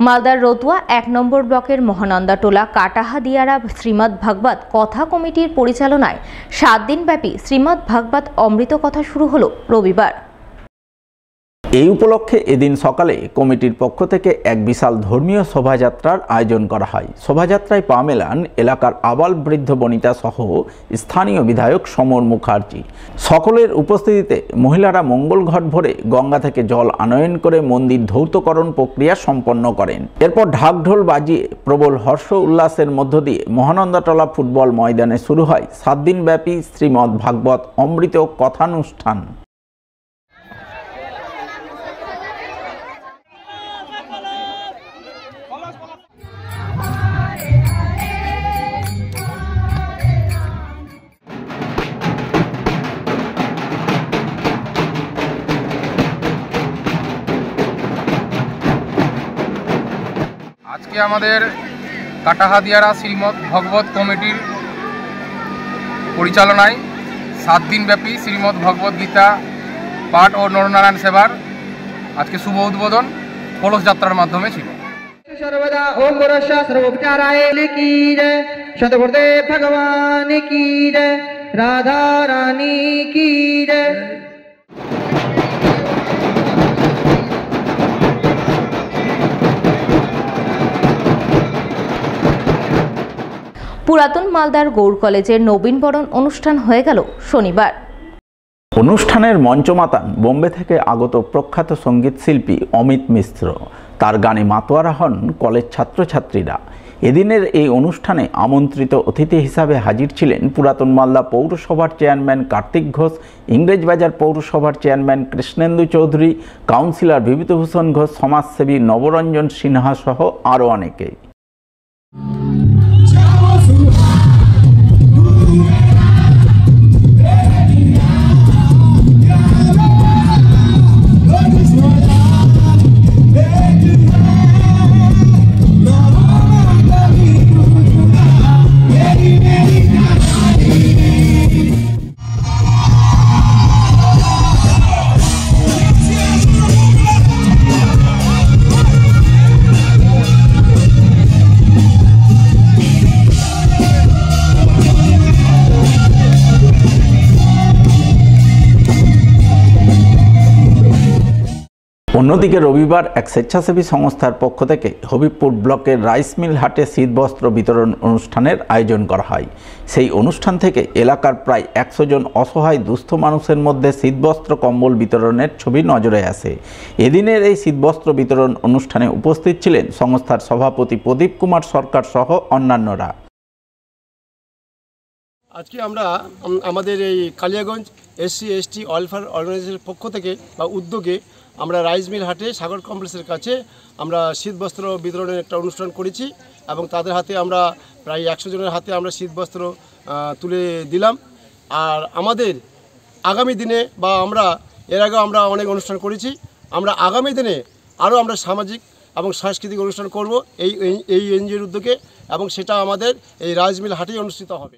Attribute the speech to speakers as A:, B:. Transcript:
A: মালদার রতুয়া ১ নম্বর ব্লকের মহানন্দাটোলা কাটাহাদিয়ারা শ্রীমদ্ ভাগবত কথা কমিটির পরিচালনায় ৭ দিনব্যাপী শ্রীমদ্ ভাগবত অমৃত কথা শুরু হলো রবিবার।
B: এই উপলক্ষে এদিন সকালে কমিটির পক্ষ থেকে এক বিশাল ধর্মীয় শোভাযাত্রার আয়োজন করা হয়। শোভাযাত্রায় পা মেলান এলাকার আবাল বৃদ্ধ বনিতা সহ স্থানীয় বিধায়ক সমর মুখার্জি। সকলের উপস্থিতিতে মহিলারা মঙ্গল ঘট ভরে গঙ্গা থেকে জল আনয়ন করে মন্দির ধৌতকরণ প্রক্রিয়া সম্পন্ন করেন। এরপর ঢাকঢোল বাজিয়ে প্রবল হর্ষ উল্লাসের মধ্য দিয়ে মহানন্দাটোলা ফুটবল ময়দানে শুরু হয় ৭ দিনব্যাপী শ্রীমদ্ ভাগবত অমৃত কথানুষ্ঠান।
C: আজকে আমাদের কাটাহাদিয়ারা শ্রীমদ্ ভাগবত কমিটির পরিচালনায় ৭ দিনব্যাপী শ্রীমদ্ ভগবত গীতা পাঠ ও নরনারায়ণ সেবার আজকে শুভ উদ্বোধন কলস যাত্রার মাধ্যমে ছিল।
D: সর্বদা ওম গুরুশা সর্বোপচারায় কি জয়, সতগুরুদেব ভগবান কি জয়, রাধা রানী কি জয়।
A: পুরাতন মালদার গৌড় কলেজের নবীনবরণ অনুষ্ঠান হয়ে গেল শনিবার।
B: অনুষ্ঠানের মঞ্চমাতান বোম্বে থেকে আগত প্রখ্যাত সঙ্গীত শিল্পী অমিত মিশ্র। তার গানে মাতোয়ারা হন কলেজ ছাত্রছাত্রীরা। এদিনের এই অনুষ্ঠানে আমন্ত্রিত অতিথি হিসাবে হাজির ছিলেন পুরাতন মালদা পৌরসভার চেয়ারম্যান কার্তিক ঘোষ, ইংরেজবাজার পৌরসভার চেয়ারম্যান কৃষ্ণেন্দু চৌধুরী, কাউন্সিলর বিভূতিভূষণ ঘোষ, সমাজসেবী নবরঞ্জন সিনহা সহ আরও অনেকে। অন্যদিকে রবিবার এক স্বেচ্ছাসেবী সংস্থার পক্ষ থেকে হবিবপুর ব্লকের রাইস মিল হাটে শীতবস্ত্র বিতরণ অনুষ্ঠানের আয়োজন করা হয়। সেই অনুষ্ঠান থেকে এলাকার প্রায় ১০০ জন অসহায় দুস্থ মানুষের মধ্যে শীতবস্ত্র কম্বল বিতরণের ছবি নজরে আসে। এদিনের এই শীতবস্ত্র বিতরণ অনুষ্ঠানে উপস্থিত ছিলেন সংস্থার সভাপতি প্রদীপ কুমার সরকার সহ অন্যান্যরা।
E: আজকে আমরা আমাদের এই কালিয়াগঞ্জ SC/ST ওয়েলফেয়ার অর্গানাইজেশনের পক্ষ থেকে বা উদ্যোগে আমরা রাইস মিল হাটে সাগর কমপ্লেক্সের কাছে আমরা শীতবস্ত্র বিতরণের একটা অনুষ্ঠান করেছি এবং তাদের হাতে আমরা প্রায় ১০০ জনের হাতে আমরা শীতবস্ত্র তুলে দিলাম। আর আমাদের আগামী দিনে বা আমরা এর আগে আমরা অনেক অনুষ্ঠান করেছি, আমরা আগামী দিনে আরও আমরা সামাজিক এবং সাংস্কৃতিক অনুষ্ঠান করব এই এনজিওর উদ্যোগে এবং সেটা আমাদের এই রাইস মিল হাটেই অনুষ্ঠিত হবে।